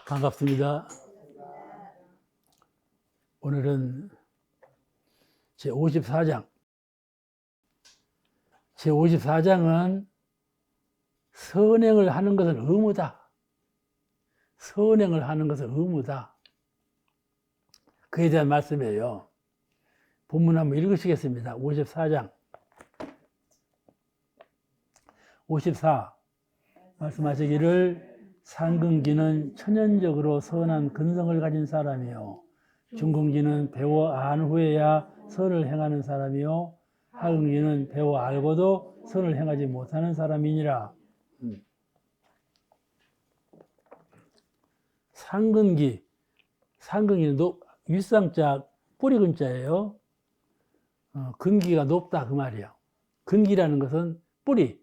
반갑습니다. 오늘은 제54장. 제54장은 선행을 하는 것은 의무다. 선행을 하는 것은 의무다. 그에 대한 말씀이에요. 본문 한번 읽으시겠습니다. 54장. 54. 말씀하시기를 상근기는 천연적으로 선한 근성을 가진 사람이요 중근기는 배워 안 후에야 선을 행하는 사람이요 하근기는 배워 알고도 선을 행하지 못하는 사람이니라. 상근기는 윗상자 뿌리 근자예요. 근기가 높다 그 말이에요. 근기라는 것은 뿌리,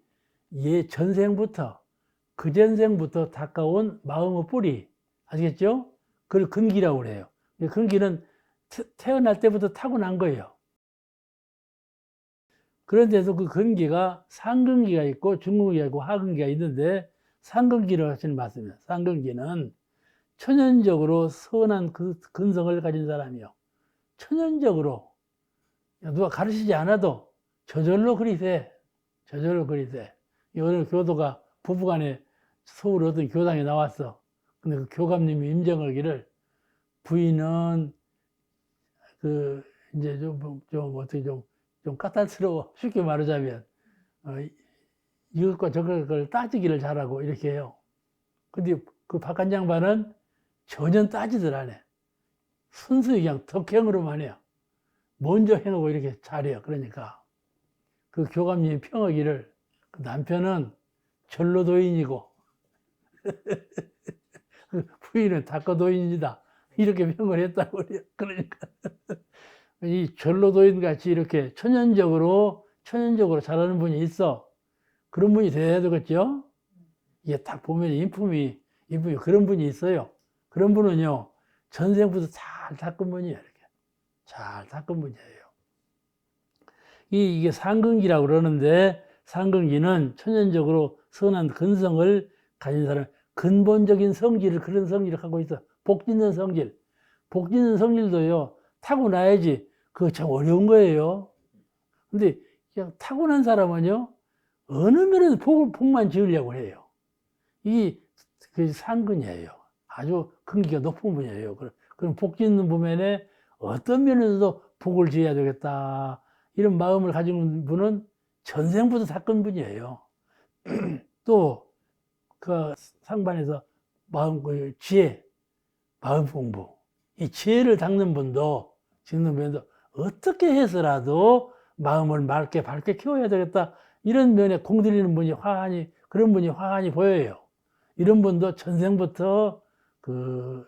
전생부터 그 전생부터 닦아온 마음의 뿌리, 아시겠죠? 그걸 근기라고 그래요. 근기는 태어날 때부터 타고난 거예요. 그런데도 그 근기가 상근기가 있고 중근기가 있고 하근기가 있는데, 상근기라고 하시는 말씀이에요. 상근기는 천연적으로 선한 그 근성을 가진 사람이요. 천연적으로 누가 가르치지 않아도 저절로 그리 돼. 저절로 그리 돼. 오늘 교도가 부부간에 서울 어떤 교당에 나왔어. 근데 그 교감님이 임정하기를 부인은 이제 어떻게 좀 까탈스러워. 쉽게 말하자면 이것과 저것을 따지기를 잘하고 이렇게 해요. 근데 그 박한 장반은 전혀 따지들 안 해. 순수히 그냥 덕행으로만 해요. 먼저 해놓고 이렇게 잘해요. 그러니까 그 교감님이 평하기를 그 남편은 전로도인이고 부인은 닭거도인이다. 이렇게 평을 했다고 그래요. 그러니까 이 전로도인 같이 이렇게 천연적으로 잘하는 분이 있어. 그런 분이 돼야 되겠죠? 이게 딱 보면 인품이 그런 분이 있어요. 그런 분은요, 전생부터 잘 닦은 분이에요. 이렇게. 잘 닦은 분이에요. 이게 상근기라고 그러는데, 상근기는 천연적으로 선한 근성을 가진 사람, 근본적인 성질을, 그런 성질을 갖고 있어. 복짓는 성질. 복짓는 성질도요, 타고나야지. 그거 참 어려운 거예요. 근데 그냥 타고난 사람은요, 어느 면에서 복만 지으려고 해요. 그 상근이에요. 아주 근기가 높은 분이에요. 그럼 복짓는 부면에 어떤 면에서도 복을 지어야 되겠다. 이런 마음을 가진 분은 전생부터 닦은 분이에요. 또, 그 상반에서 지혜, 마음 공부. 이 지혜를 닦는 분도 어떻게 해서라도 마음을 맑게 밝게 키워야 되겠다. 이런 면에 공들이는 분이 그런 분이 화환이 보여요. 이런 분도 전생부터 그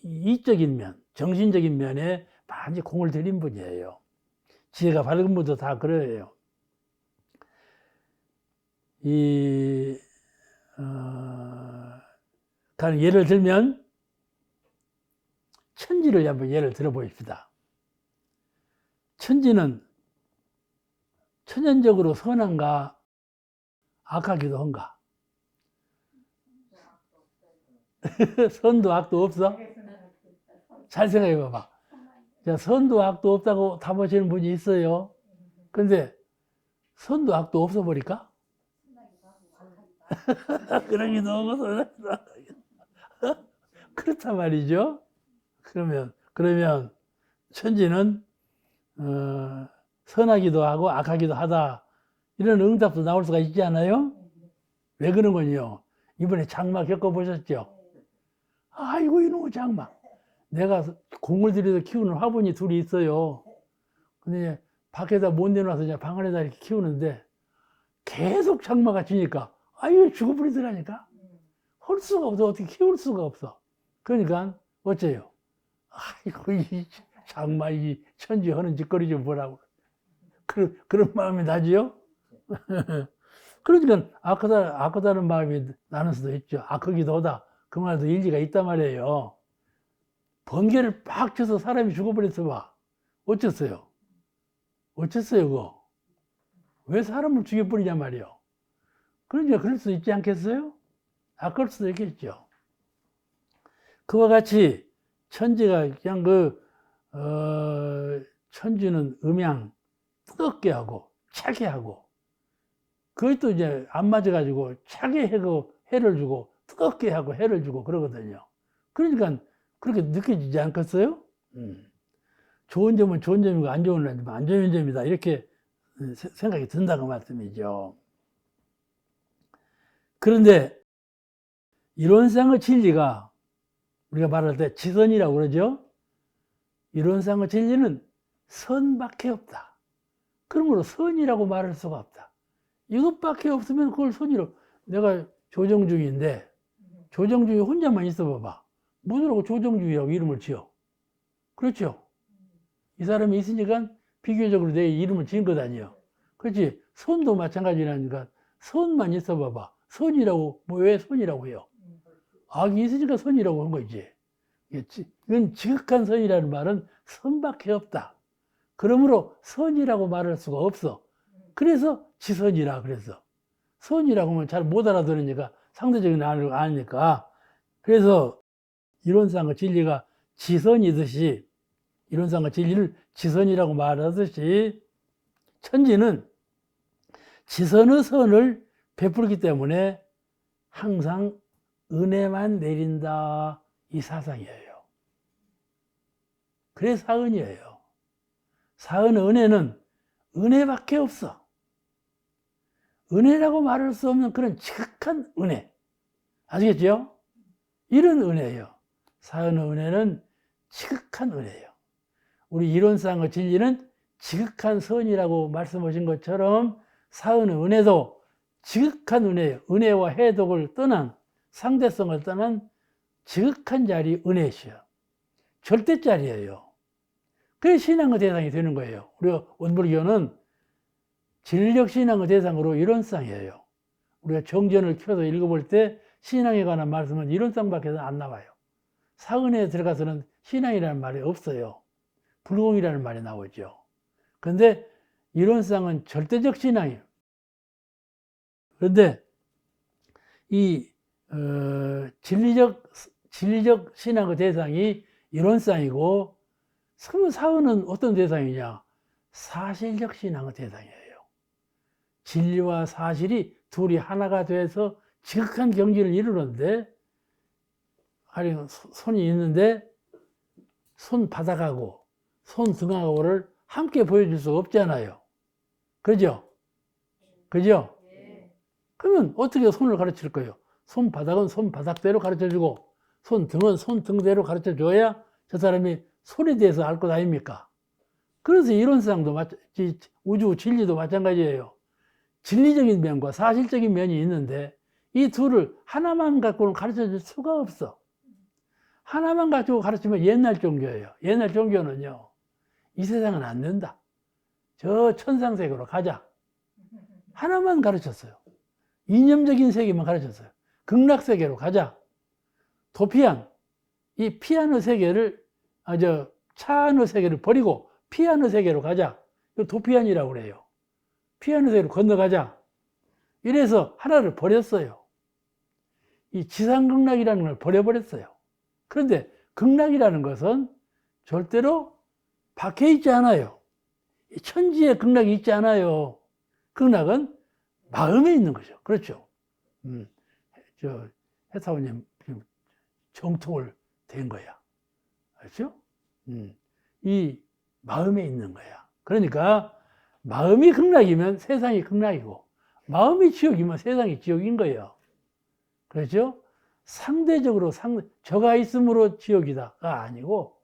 이적인 면, 정신적인 면에 많이 공을 들인 분이에요. 지혜가 밝은 분도 다 그래요. 예를 들면, 천지를 한번 예를 들어 보십시다. 천지는 천연적으로 선한가, 악하기도 한가? 선도 악도 없어? 잘 생각해 봐봐. 선도 악도 없다고 답하시는 분이 있어요. 근데 선도 악도 없어 버릴까? 그러기도 하고 그렇단 말이죠. 그러면 천지는 선하기도 하고 악하기도 하다. 이런 응답도 나올 수가 있지 않아요? 왜 그런 건요? 이번에 장마 겪어보셨죠? 아이고 이놈의 장마. 내가 공을 들여서 키우는 화분이 둘이 있어요. 근데 밖에다 못 내놔서 그냥 방 안에다 이렇게 키우는데 계속 장마가 치니까 아유 죽어버리더라니까. 할 수가 없어. 어떻게 키울 수가 없어. 그러니까 어째요? 아이고 이 장마 이 천지 하는 짓거리 좀 보라고. 그런 마음이 나지요? 그러니까 악하다는 마음이 나는 수도 있죠. 악하기도 하다. 그 말도 일리가 있단 말이에요. 번개를 빡 쳐서 사람이 죽어버렸어 봐. 어쩌어요? 그거? 왜 사람을 죽여버리냐 말이요. 그러니까 그럴 수 있지 않겠어요? 그럴 수도 있겠죠. 그와 같이 천지가 그냥 천지는 음양 뜨겁게 하고 차게 하고 그것도 이제 안 맞아가지고 차게 하고 해를 주고 뜨겁게 하고 해를 주고 그러거든요. 그러니까 그렇게 느껴지지 않겠어요? 좋은 점은 좋은 점이고 안 좋은 점은 안 좋은 점이다. 이렇게 생각이 든다고 말씀이죠. 그런데 이론상의 진리가 우리가 말할 때 지선이라고 그러죠. 이론상의 진리는 선밖에 없다. 그러므로 선이라고 말할 수가 없다. 이것밖에 없으면 그걸 선이라고. 내가 조정중인데 조정중이 혼자만 있어 봐봐. 뭐라고 조정중이라고 이름을 지어? 그렇죠? 이 사람이 있으니까 비교적으로 내 이름을 지은 것 아니에요. 그렇지? 선도 마찬가지라니까 선만 있어 봐봐. 선이라고, 뭐 왜 선이라고 해요? 악이 있으니까 선이라고 한 거지. 이건 지극한 선이라는 말은 선밖에 없다. 그러므로 선이라고 말할 수가 없어. 그래서 지선이라 그래서. 선이라고 하면 잘 못 알아들으니까 상대적인 단어를 아니까. 그래서 이론상의 진리가 지선이듯이 이론상의 진리를 지선이라고 말하듯이 천지는 지선의 선을 베풀기 때문에 항상 은혜만 내린다. 이 사상이에요. 그래 사은이에요. 사은의 은혜는 은혜밖에 없어. 은혜라고 말할 수 없는 그런 지극한 은혜. 아시겠죠? 이런 은혜예요. 사은의 은혜는 지극한 은혜예요. 우리 이론상의 진리는 지극한 선이라고 말씀하신 것처럼 사은의 은혜도 지극한 은혜예요. 은혜와 해독을 떠난 상대성을 떠난 지극한 자리 은혜시요. 절대 자리예요. 그래서 신앙의 대상이 되는 거예요. 우리가 원불교는 진리적 신앙의 대상으로 이론상이에요. 우리가 정전을 켜서 읽어볼 때 신앙에 관한 말씀은 이론상밖에 안 나와요. 사은에 들어가서는 신앙이라는 말이 없어요. 불공이라는 말이 나오죠. 그런데 이론상은 절대적 신앙이에요. 그런데 이 진리적 신앙의 대상이 이론상이고 사은은 어떤 대상이냐? 사실적 신앙의 대상이에요. 진리와 사실이 둘이 하나가 돼서 지극한 경지를 이루는데 손이 있는데 손바닥하고 손등하고를 함께 보여줄 수가 없잖아요. 그죠? 그죠? 그러면 어떻게 손을 가르칠 거예요? 손바닥은 손바닥대로 가르쳐주고 손등은 손등대로 가르쳐줘야 저 사람이 손에 대해서 알 것 아닙니까? 그래서 이론상도 우주 진리도 마찬가지예요. 진리적인 면과 사실적인 면이 있는데 이 둘을 하나만 갖고는 가르쳐줄 수가 없어. 하나만 가지고 가르치면 옛날 종교예요. 옛날 종교는요, 이 세상은 안 된다. 저 천상세계로 가자. 하나만 가르쳤어요. 이념적인 세계만 가르쳤어요. 극락세계로 가자. 도피안, 이 피안의 세계를, 차안의 세계를 버리고 피안의 세계로 가자. 도피안이라고 그래요. 피안의 세계로 건너가자. 이래서 하나를 버렸어요. 이 지상극락이라는 걸 버려버렸어요. 그런데 극락이라는 것은 절대로 밖에 있지 않아요. 천지에 극락이 있지 않아요. 극락은 마음에 있는 거죠. 그렇죠. 해타원님 정통을 된 거야. 그렇죠? 이 마음에 있는 거야. 그러니까 마음이 극락이면 세상이 극락이고 마음이 지옥이면 세상이 지옥인 거예요. 그렇죠? 상대적으로 저가 있으므로 지옥이다가 아니고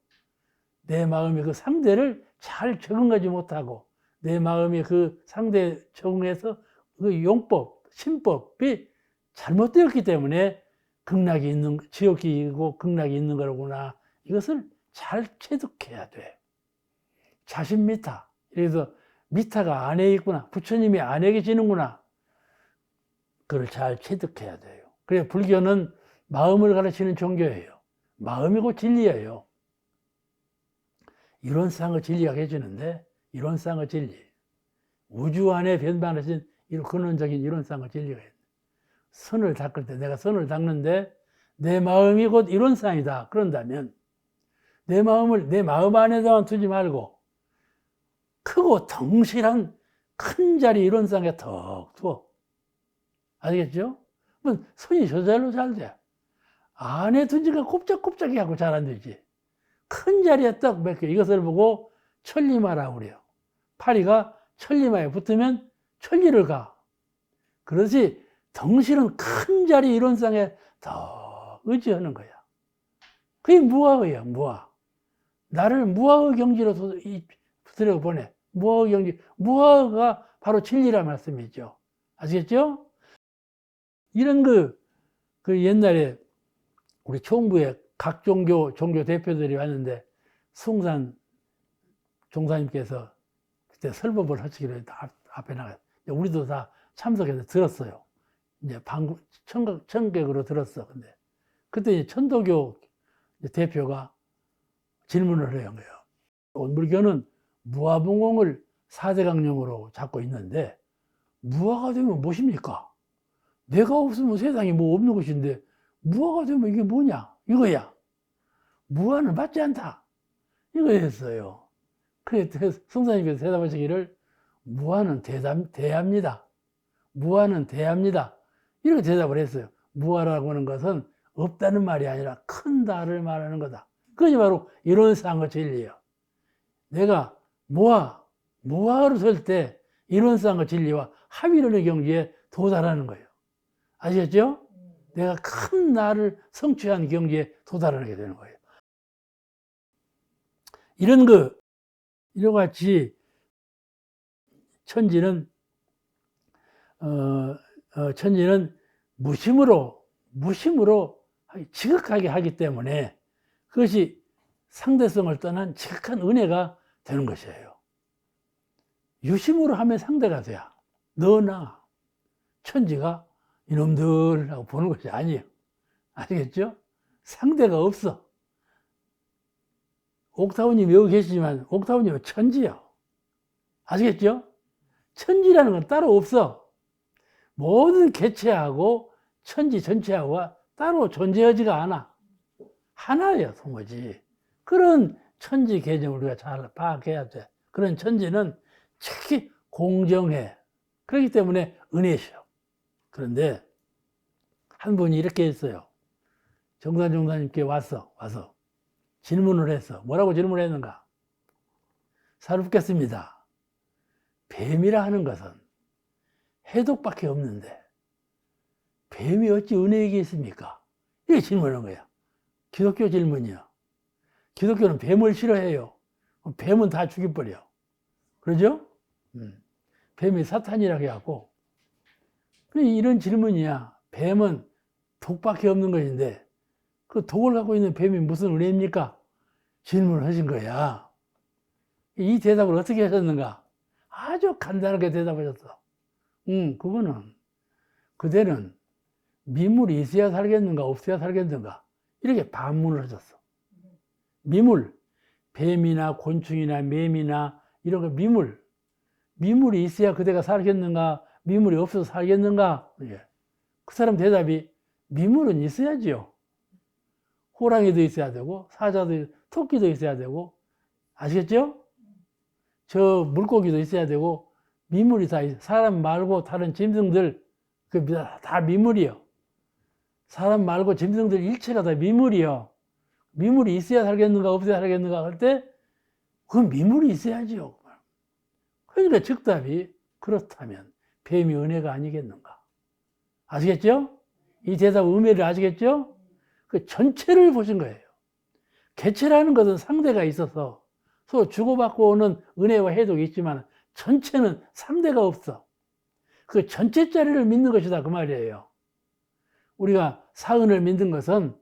내 마음이 그 상대를 잘 적응하지 못하고 내 마음이 그 상대에 적응해서 그 용법, 신법이 잘못되었기 때문에 극락이 있는, 지옥이고 극락이 있는 거구나. 이것을 잘 체득해야 돼. 자신 미타. 그래서 미타가 안에 있구나. 부처님이 안에 계시는구나. 그걸 잘 체득해야 돼요. 그래, 불교는 마음을 가르치는 종교예요. 마음이고 진리예요. 이론상의 진리가 계시는데, 이론상의 진리. 우주 안에 변방하신 이런 근원적인 이론상의 진리가 있어요. 선을 닦을 때, 내가 선을 닦는데, 내 마음이 곧 이론상이다. 그런다면 내 마음을 내 마음 안에다만 두지 말고 크고 덩실한 큰 자리 이론상에 턱 두어. 아시겠죠? 그럼 손이 저절로 잘 돼. 안에 둔지가 곱작곱작이 하고 잘 안 되지. 큰 자리에 딱 몇 개. 이것을 보고 천리마라고 그래요. 파리가 천리마에 붙으면 천리를 가. 그렇지 덩실은 큰 자리 이론상에 더 의지하는 거야. 그게 무아의야, 무아. 나를 무아의 경지로 들여보내. 무아의 경지. 무아가 바로 진리란 말씀이죠. 아시겠죠? 이런 그 옛날에 우리 총부에 각 종교 대표들이 왔는데 승산 종사님께서 그때 설법을 하시기로 했다. 앞에 나가. 우리도 다 참석해서 들었어요. 이제 청객으로 들었어. 근데 그때 이제 천도교 대표가 질문을 해요. 온불교는 무아봉공을 4대 강령으로 잡고 있는데 무아가 되면 무엇입니까? 내가 없으면 세상에 뭐 없는 것인데 무아가 되면 이게 뭐냐? 이거야. 무아는 맞지 않다. 이거였어요. 그래서 성사님께서 대답하시기를 무아는 대합니다. 무아는 대합니다. 이렇게 대답을 했어요. 무아라고 하는 것은 없다는 말이 아니라 큰다를 말하는 거다. 그것이 바로 이론상의 진리예요. 내가 무아로 설 때 이론상의 진리와 합의론의 경지에 도달하는 거예요. 아시겠죠? 내가 큰 나를 성취한 경지에 도달하게 되는 거예요. 이와 같이 천지는 무심으로 지극하게 하기 때문에 그것이 상대성을 떠난 지극한 은혜가 되는 것이에요. 유심으로 하면 상대가 돼야 너나 천지가 이놈들 하고 보는 것이 아니에요. 아시겠죠? 상대가 없어. 옥타브님 여기 계시지만 옥타브님은 천지요. 아시겠죠? 천지라는 건 따로 없어. 모든 개체하고 천지 전체하고가 따로 존재하지가 않아. 하나예요, 통오지. 그런 천지 개념을 우리가 잘 파악해야 돼. 그런 천지는 특히 공정해. 그렇기 때문에 은혜시요. 그런데 한 분이 이렇게 했어요. 정산 종사님께 와서 질문을 했어. 뭐라고 질문했는가? 살펴보겠습니다. 뱀이라 하는 것은 해독밖에 없는데 뱀이 어찌 은혜에게 있습니까? 이렇게 질문한 거야. 기독교 질문이야. 기독교는 뱀을 싫어해요. 뱀은 다 죽여버려. 그러죠? 뱀이 사탄이라고 해갖고. 이런 질문이야. 뱀은 독밖에 없는 것인데 그 독을 갖고 있는 뱀이 무슨 은혜입니까? 질문을 하신 거야. 이 대답을 어떻게 하셨는가? 아주 간단하게 대답하셨어. 그대는 미물이 있어야 살겠는가 없어야 살겠는가 이렇게 반문을 하셨어. 미물, 뱀이나 곤충이나 매미나 이런 거 미물이 있어야 그대가 살겠는가 미물이 없어서 살겠는가. 그 사람 대답이 미물은 있어야지요. 호랑이도 있어야 되고 사자도 토끼도 있어야 되고 아시겠죠? 저 물고기도 있어야 되고 미물이 다 있어요. 사람 말고 다른 짐승들 다 미물이요. 사람 말고 짐승들 일체가 다 미물이요. 미물이 있어야 살겠는가 없어야 살겠는가 할 때 그건 미물이 있어야지요. 그러니까 즉답이 그렇다면 뱀이 은혜가 아니겠는가. 아시겠죠? 이 대답 의미를 아시겠죠? 그 전체를 보신 거예요. 개체라는 것은 상대가 있어서 서로 주고받고 오는 은혜와 해독이 있지만 전체는 상대가 없어. 그 전체짜리를 믿는 것이다 그 말이에요. 우리가 사은을 믿는 것은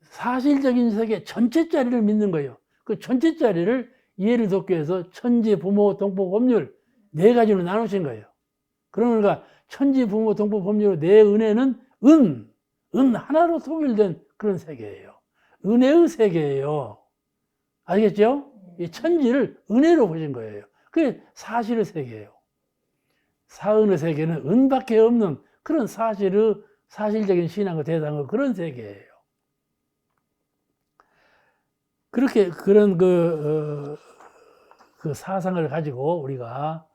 사실적인 세계 전체짜리를 믿는 거예요. 그 전체짜리를 이해를 돕기 위해서 천지, 부모, 동법, 법률 네 가지로 나누신 거예요. 그러니까 천지, 부모, 동법, 법률 내 은혜는 은 하나로 통일된 그런 세계예요. 은혜의 세계예요. 아시겠죠? 이 천지를 은혜로 보신 거예요. 그게 사실의 세계예요. 사은의 세계는 은밖에 없는 그런 사실적인 신앙의 대상의 그런 세계예요. 그렇게 그런 그 사상을 가지고 우리가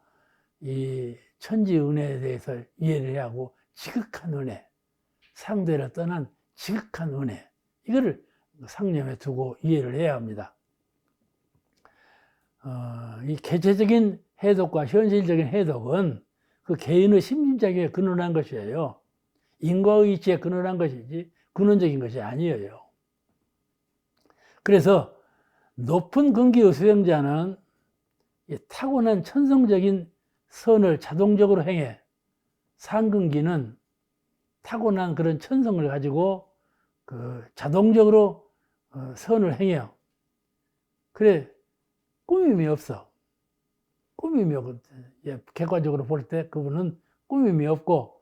이 천지 은혜에 대해서 이해를 해야 하고, 지극한 은혜, 상대를 떠난 지극한 은혜, 이거를 상념에 두고 이해를 해야 합니다. 이 개체적인 해독과 현실적인 해독은 그 개인의 심리작용에 근원한 것이에요. 인과의지에 근원한 것이지 근원적인 것이 아니에요. 그래서 높은 근기의 수행자는 타고난 천성적인 선을 자동적으로 행해, 상근기는 타고난 그런 천성을 가지고 자동적으로 선을 행해요. 그래, 꾸밈이 없어. 꾸밈이 없고, 객관적으로 볼 때 그분은 꾸밈이 없고,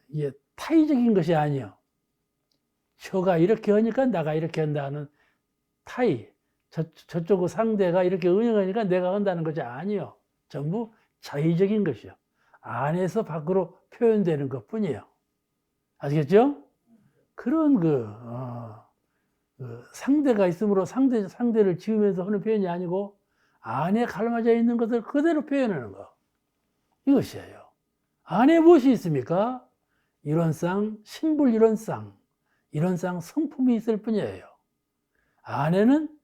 이게 타의적인 것이 아니에요. 저가 이렇게 하니까 나가 이렇게 한다는 타의. 저쪽 상대가 이렇게 운영하니까 내가 한다는 것이 아니에요. 전부 자의적인 것이요. 안에서 밖으로 표현되는 것 뿐이에요. 아시겠죠? 그런 상대가 있으므로 상대를 지으면서 하는 표현이 아니고, 안에 갈라져 있는 것을 그대로 표현하는 거. 이것이에요. 안에 무엇이 있습니까? 이론상, 신불 이론상, 성품이 있을 뿐이에요. 안에는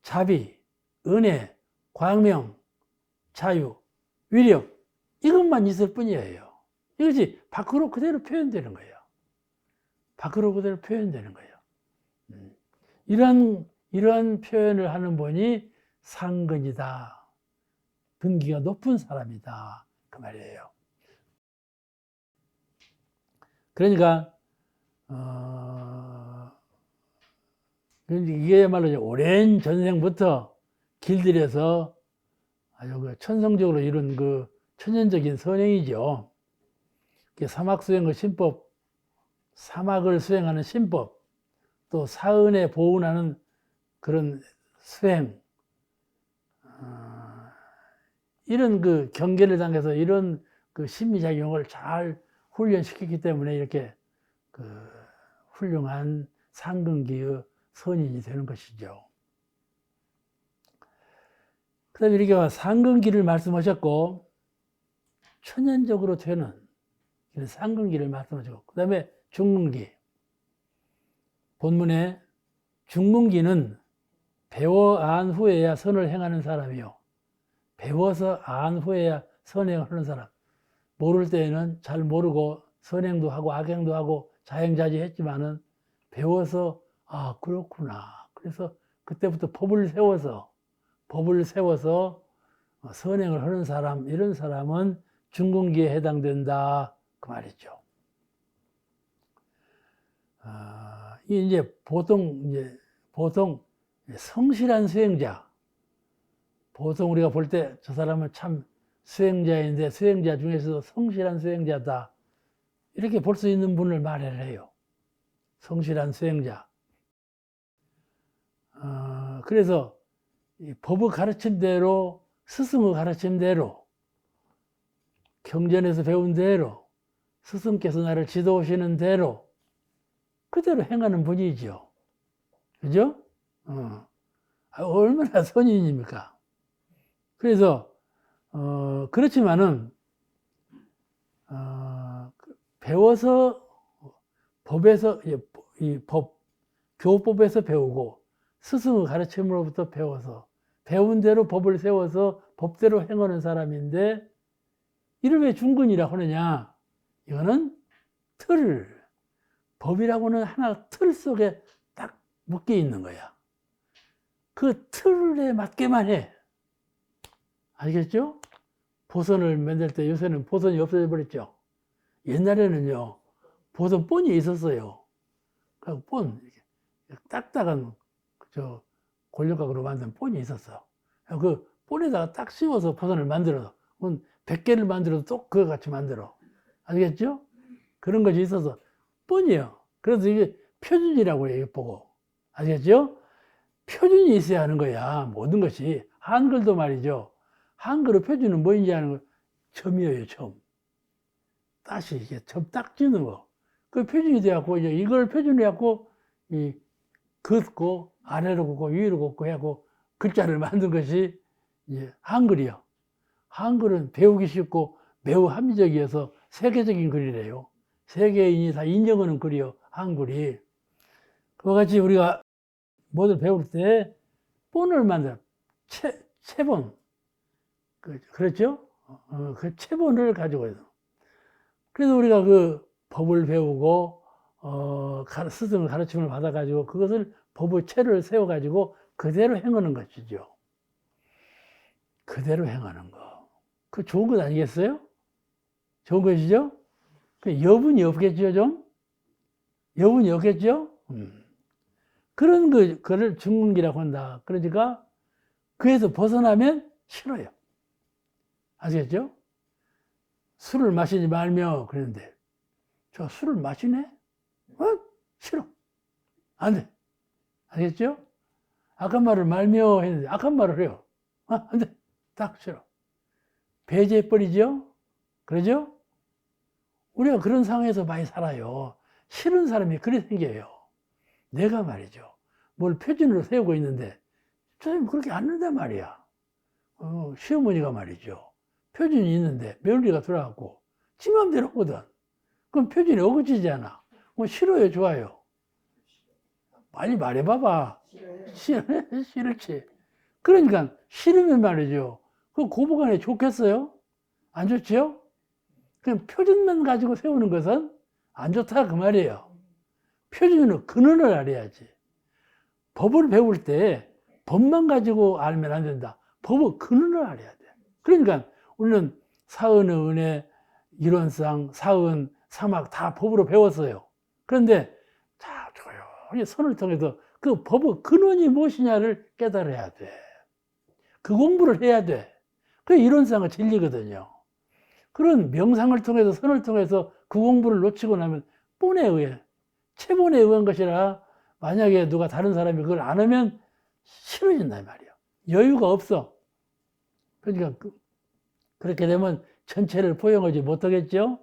자비, 은혜, 광명, 자유, 위력, 이것만 있을 뿐이에요. 이것이 밖으로 그대로 표현되는 거예요. 밖으로 그대로 표현되는 거예요. 이러한 표현을 하는 분이 상근이다. 근기가 높은 사람이다. 그 말이에요. 그러니까, 이게야말로 오랜 전생부터 길들여서 아주 천성적으로 이룬 천연적인 선행이죠. 사막수행의 신법, 사막을 수행하는 신법, 또 사은에 보은하는 그런 수행, 이런 경계를 당해서 이런 심리작용을 잘 훈련시켰기 때문에 이렇게 훌륭한 상근기의 선인이 되는 것이죠. 그 다음에 이렇게 상근기를 말씀하셨고, 천연적으로 되는 상근기를 말씀하셨고, 그 다음에 중문기. 본문에 중문기는 배워 안 후에야 선을 행하는 사람이요. 배워서 안 후에야 선행을 하는 사람. 모를 때에는 잘 모르고 선행도 하고 악행도 하고 자행자지했지만은 배워서 그렇구나. 그래서 그때부터 법을 세워서 선행을 하는 사람, 이런 사람은 중근기에 해당된다. 그 말이죠. 이제 보통 성실한 수행자, 보통 우리가 볼 때 저 사람은 참 수행자인데 수행자 중에서도 성실한 수행자다, 이렇게 볼 수 있는 분을 말을 해요. 성실한 수행자. 그래서 법의 가르침대로, 스승의 가르침대로, 경전에서 배운 대로, 스승께서 나를 지도하시는 대로 그대로 행하는 분이죠. 그죠? 얼마나 선인입니까? 그래서 그렇지만은 배워서 법에서 교법에서 배우고 스승의 가르침으로부터 배워서 배운 대로 법을 세워서 법대로 행하는 사람인데, 이를 왜 중근이라고 하느냐? 이거는 법이라고는 하나 틀 속에 딱 묶여 있는 거야. 그 틀에 맞게만 해. 알겠죠? 보선을 만들 때 요새는 보선이 없어져 버렸죠. 옛날에는요, 보선 본이 있었어요. 그 딱딱한 권력각으로 만든 본이 있었어. 그 본에다가 딱 씌워서 보선을 만들어. 100개를 만들어도 또 그거 같이 만들어. 알겠죠? 그런 것이 있어서 본이에요. 그래서 이게 표준이라고 해요, 보고. 아시겠죠? 표준이 있어야 하는 거야, 모든 것이. 한글도 말이죠. 한글의 표준은 뭐인지 아는 거, 점이에요, 점. 다시 이게 점 딱 지는 거. 그 표준이 돼갖고, 이제 이걸 표준으로 해갖고, 긋고 아래로 긋고 위로 긋고 하고 글자를 만든 것이 이제 한글이요. 한글은 배우기 쉽고 매우 합리적이어서 세계적인 글이래요. 세계인이 다 인정하는 글이요, 한글이. 그와 같이 우리가 뭐를 배울 때 본을 만들어, 체본. 그렇죠? 그 체본을 가지고 있어. 그래서 우리가 그 법을 배우고, 스승의 가르침을 받아가지고 그것을 법의 체를 세워가지고 그대로 행하는 것이죠. 그대로 행하는 거. 그 좋은 것 아니겠어요? 좋은 것이죠? 그 여분이 없겠죠, 좀? 여분이 없겠죠? 그런 그를 중궁기라고 한다. 그러니까 그에서 벗어나면 싫어요. 아시겠죠? 술을 마시지 말며 그랬는데, 저 술을 마시네? 싫어. 안 돼. 아시겠죠? 악한 말을 말며 했는데, 악한 말을 해요. 안 돼. 딱 싫어. 배제해버리죠? 그러죠? 우리가 그런 상황에서 많이 살아요. 싫은 사람이 그래 생겨요. 내가 말이죠. 뭘 표준으로 세우고 있는데, 선생님 그렇게 안 한단 말이야. 시어머니가 말이죠. 표준이 있는데 며느리가 들어왔고, 지 맘대로 하거든. 그럼 표준이 어긋지잖아. 뭐 싫어요, 좋아요? 빨리 말해봐봐. 싫을지. 그러니까 싫으면 말이죠. 그 고부간에 좋겠어요? 안 좋지요? 그냥 표준만 가지고 세우는 것은 안 좋다 그 말이에요. 표준은 근원을 알아야지. 법을 배울 때 법만 가지고 알면 안 된다. 법의 근원을 알아야 돼. 그러니까 우리는 사은의 은혜, 이론상, 사은, 사막 다 법으로 배웠어요. 그런데 자, 조용히 선을 통해서 그 법의 근원이 무엇이냐를 깨달아야 돼. 그 공부를 해야 돼. 그게 이론상의 진리거든요. 그런 명상을 통해서, 선을 통해서 그 공부를 놓치고 나면 본에 의해, 체본에 의한 것이라 만약에 누가 다른 사람이 그걸 안 하면 싫어진단 말이에요. 여유가 없어. 그러니까 그렇게 되면 전체를 포용하지 못하겠죠?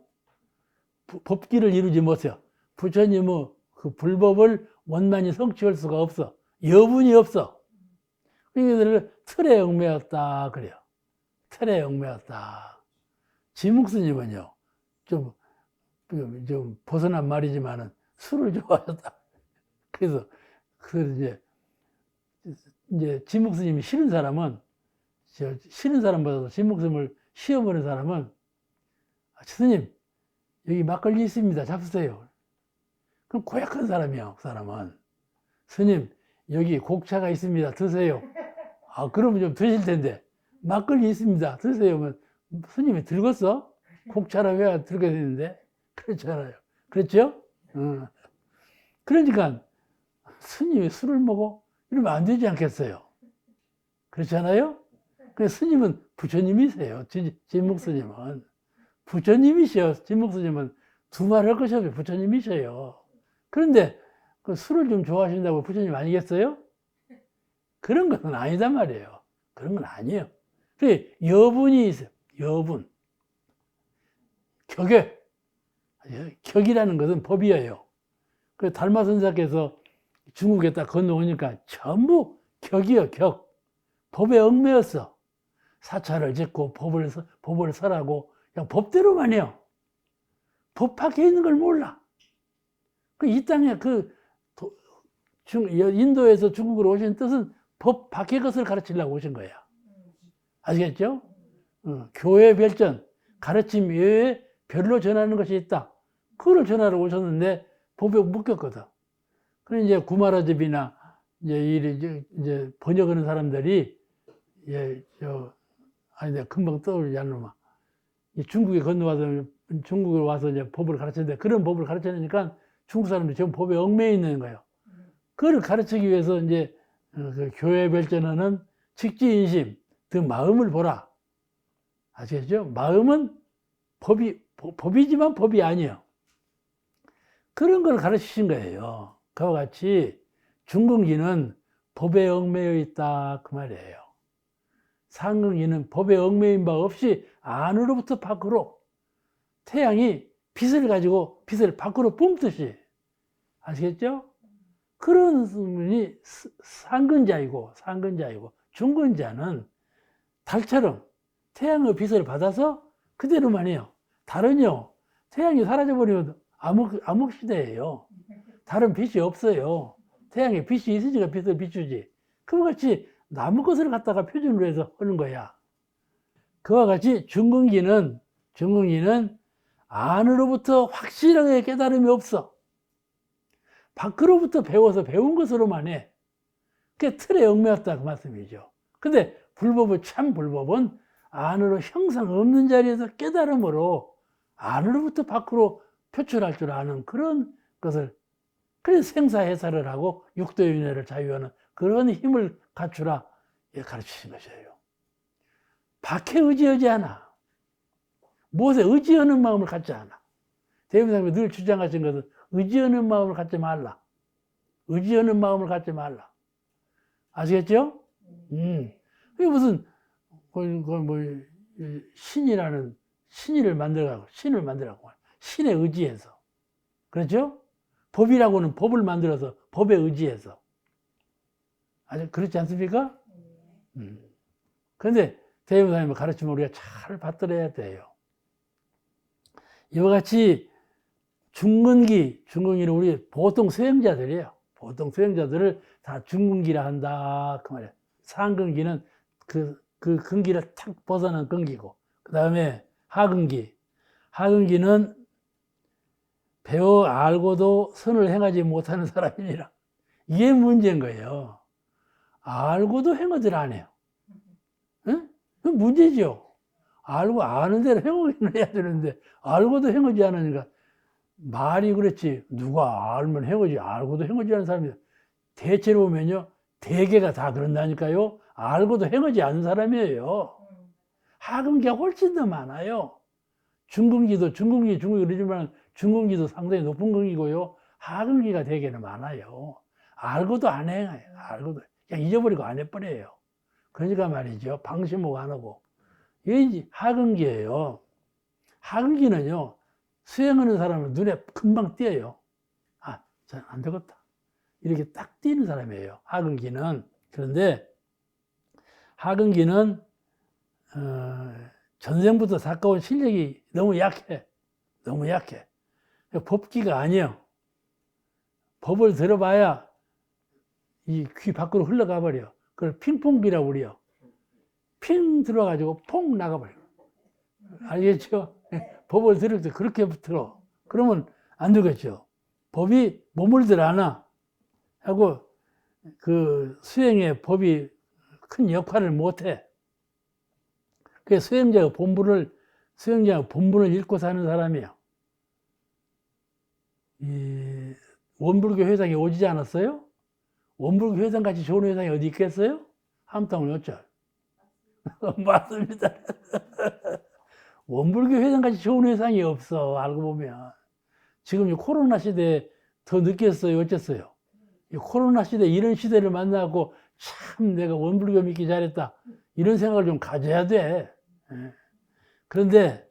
법기를 이루지 못해요. 부처님은 그 불법을 원만히 성취할 수가 없어. 여분이 없어. 그러니까 틀에 얽매였다 그래요. 틀에 얽매였다. 지묵스님은요, 좀 벗어난 말이지만은 술을 좋아하셨다. 그래서 이제 지묵스님이 싫은 사람은, 싫은 사람보다도 지묵스님을 시험하는 사람은, 스님 여기 막걸리 있습니다. 잡수세요. 그럼 고약한 사람이야, 그 사람은. 스님 여기 곡차가 있습니다. 드세요. 그러면 좀 드실 텐데, 막걸리 있습니다. 드세요. 스님이 들겠어? 곡차라 왜 들게 되는데? 그렇잖아요. 그렇죠? 그러니까 스님이 술을 먹어? 이러면 안 되지 않겠어요? 그렇잖아요? 그래서 스님은 부처님이세요. 진묵 스님은. 부처님이셔. 진묵 스님은 두 말 할 것이 없어요. 부처님이셔요. 그런데 그 술을 좀 좋아하신다고 부처님 아니겠어요? 그런 것은 아니단 말이에요. 그런 건 아니에요. 그래, 여분이 있어요. 여분. 격에. 격이라는 것은 법이에요. 그 달마 선사께서 중국에 딱 건너오니까 전부 격이요, 격. 법에 얽매였어. 사찰을 짓고 법을 설하고 그냥 법대로만 해요. 법 밖에 있는 걸 몰라. 이 땅에 인도에서 중국으로 오신 뜻은 법 밖의 것을 가르치려고 오신 거야. 아시겠죠? 교회 별전, 가르침 외에 별로 전하는 것이 있다. 그걸 전하러 오셨는데 법에 묶였거든. 그래 이제 구마라집이나 이제 번역하는 사람들이 내가 금방 떠오르지 않노마. 중국에 건너와서 중국에 와서 이제 법을 가르쳤는데 그런 법을 가르치니까 중국 사람들이 지금 법에 얽매여 있는 거예요. 그걸 가르치기 위해서 이제 그 교회 별전하는 직지인심, 그 마음을 보라. 아시겠죠? 마음은 법이지만 법이 아니에요. 그런 걸 가르치신 거예요. 그와 같이 중궁기는 법에 얽매여 있다 그 말이에요. 상궁기는 법에 얽매인 바 없이 안으로부터 밖으로 태양이 빛을 가지고 빛을 밖으로 뿜듯이. 아시겠죠? 그런 분이 상근자이고 중근자는 달처럼 태양의 빛을 받아서 그대로만 해요. 달은요, 태양이 사라져버리면 암흑 시대예요. 달은 빛이 없어요. 태양에 빛이 있으니까 빛을 비추지. 그와 같이 남의 것을 갖다가 표준으로 해서 하는 거야. 그와 같이 중근기는 안으로부터 확실하게 깨달음이 없어. 밖으로부터 배워서 배운 것으로만 해. 그게 틀에 얽매였다 그 말씀이죠. 근데 참 불법은 안으로 형상 없는 자리에서 깨달음으로 안으로부터 밖으로 표출할 줄 아는 그런 것을, 그래서 생사해사를 하고 육도윤회를 자유하는 그런 힘을 갖추라 가르치신 것이에요. 밖에 의지하지 않아. 무엇에 의지하는 마음을 갖지 않아. 대부분이 늘 주장하신 것은 의지하는 마음을 갖지 말라. 의지하는 마음을 갖지 말라. 아시겠죠? 그게 무슨 신을 만들어가고 신에 의지해서, 그렇죠? 법이라고는 법을 만들어서 법에 의지해서, 아주 그렇지 않습니까? 그런데 대부분의 가르침을 우리가 잘 받들어야 돼요. 이와 같이 중근기는 우리 보통 수행자들이에요. 보통 수행자들을 다 중근기라 한다 그 말이에요. 상근기는 그 근기를 탁 벗어난 근기고, 그 다음에 하근기는 배워 알고도 선을 행하지 못하는 사람이니라. 이게 문제인 거예요. 알고도 행하질 안 해요. 응? 그 문제죠. 알고 아는 대로 행하기는 해야 되는데 알고도 행하지 않으니까, 말이 그렇지 누가 알면 행하지 알고도 행하지 않는 사람이 대체로 보면요, 대개가 다 그런다니까요. 알고도 행하지 않는 사람이에요. 하근기가 훨씬 더 많아요. 중근기 그러지만 중근기도 상당히 높은 근기고요. 하근기가 대개는 많아요. 알고도 안 행해요. 알고도 그냥 잊어버리고 안 해버려요. 그러니까 말이죠, 방심하고 안 하고. 이게 하근기예요. 하근기는요, 수행하는 사람은 눈에 금방 띄어요. 아, 잘 안 되겠다. 이렇게 딱 띄는 사람이에요, 하근기는. 그런데 하근기는 전생부터 닦아온 실력이 너무 약해. 법기가 아니에요. 법을 들어봐야 이 귀 밖으로 흘러가 버려. 그걸 핑퐁기라고 그래요. 핑 들어가지고 퐁 나가버려. 알겠죠? 법을 들을 때 그렇게 들어. 그러면 안 되겠죠. 법이 머물들 않아 하고 그 수행의 법이 큰 역할을 못해. 그래서 수행자가 본분을 잃고 사는 사람이에요. 이 원불교 회상에 오지 않았어요? 원불교 회상 같이 좋은 회상이 어디 있겠어요? 함통은 어쩔. 맞습니다. 원불교 회상 같이 좋은 회상이 없어, 알고 보면. 지금 이 코로나 시대에 더 느꼈어요, 어쨌어요? 이 코로나 시대, 이런 시대를 만나고 참 내가 원불교 믿기 잘했다, 이런 생각을 좀 가져야 돼. 그런데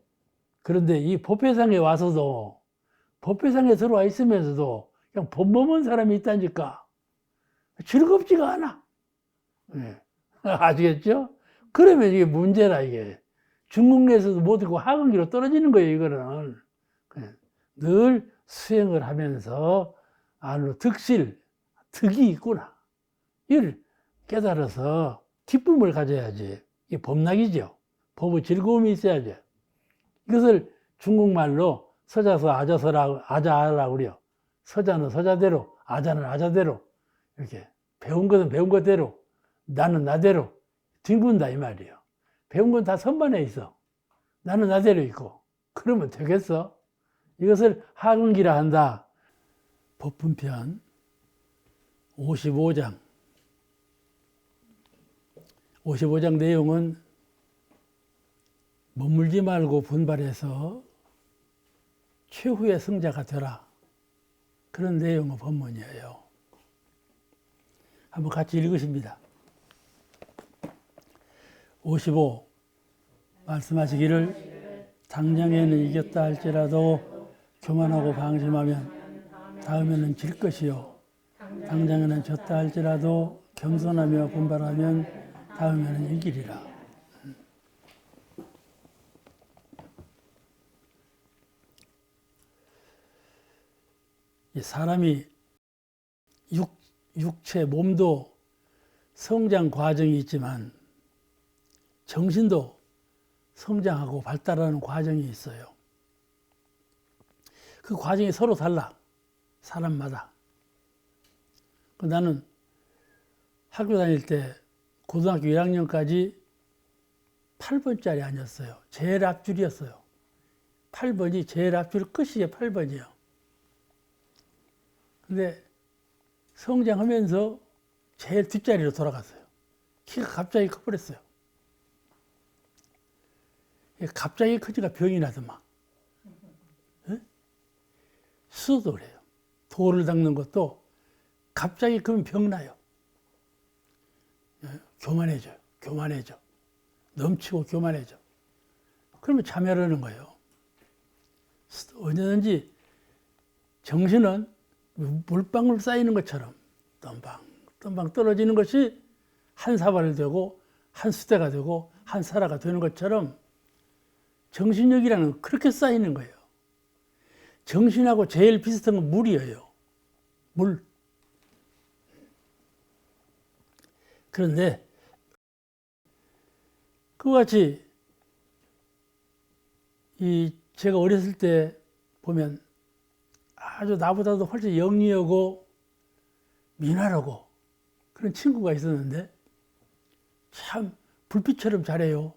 이 법회상에 와서도, 법회상에 들어와 있으면서도 그냥 범범한 사람이 있다니까 즐겁지가 않아. 아시겠죠? 그러면 이게 문제라, 이게. 중국내에서도 못 듣고 하근기로 떨어지는 거예요, 이거는. 늘 수행을 하면서 안으로 득이 있구나, 이를 깨달아서 기쁨을 가져야지. 이게 법락이죠. 법의 즐거움이 있어야죠. 이것을 중국말로 서자서 아자라고 그래요. 서자는 서자대로, 아자는 아자대로, 이렇게 배운 것은 배운 것대로, 나는 나대로 뒹군다 이 말이에요. 배운 건 다 선반에 있어. 나는 나대로 있고. 그러면 되겠어? 이것을 하근기라 한다. 법분편 55장. 55장 내용은 머물지 말고 분발해서 최후의 승자가 되라, 그런 내용의 법문이에요. 한번 같이 읽으십니다. 55. 말씀하시기를 당장에는 이겼다 할지라도 교만하고 방심하면 다음에는 질 것이요, 당장에는 졌다 할지라도 겸손하며 분발하면 다음에는 이기리라. 이 사람이 육체, 몸도 성장 과정이 있지만 정신도 성장하고 발달하는 과정이 있어요. 그 과정이 서로 달라. 사람마다. 나는 학교 다닐 때 고등학교 1학년까지 8번짜리 아니었어요. 제일 앞줄이었어요. 8번이 제일 앞줄 끝이에요. 8번이요. 근데 성장하면서 제일 뒷자리로 돌아갔어요. 키가 갑자기 커버렸어요. 갑자기 크니까 병이 나더만. 수도도 그래요. 돌을 닦는 것도 갑자기 크면 병 나요. 교만해져요. 교만해져. 넘치고 교만해져. 그러면 자멸하는 거예요. 언제든지 정신은 물방울 쌓이는 것처럼 덤방 떨어지는 것이 한 사발이 되고 한 수대가 되고 한 사라가 되는 것처럼 정신력이라는 그렇게 쌓이는 거예요. 정신하고 제일 비슷한 건 물이에요. 물. 그런데 그와 같이 제가 어렸을 때 보면 아주 나보다도 훨씬 영리하고 민화하고 그런 친구가 있었는데 참 불빛처럼 잘해요.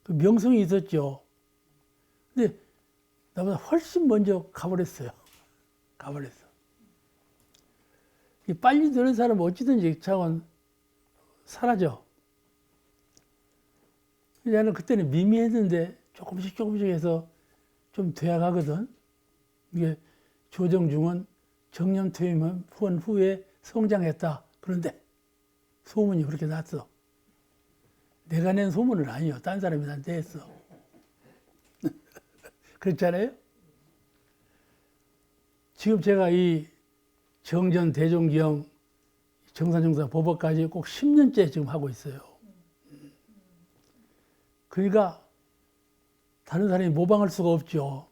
그 명성이 있었죠. 근데 나보다 훨씬 먼저 가버렸어요. 가버렸어. 빨리 되는 사람은 어찌든지 차원 사라져. 나는 그때는 미미했는데 조금씩 해서 좀 돼야 가거든. 이게 조정중은 정년퇴임 후에 성장했다. 그런데 소문이 그렇게 났어. 내가 낸 소문은 아니요. 딴 사람이 나한테 했어. 그렇잖아요? 지금 제가 이 정전 대종기형 정산정사 법업까지 꼭 10년째 지금 하고 있어요. 그러니까 다른 사람이 모방할 수가 없죠.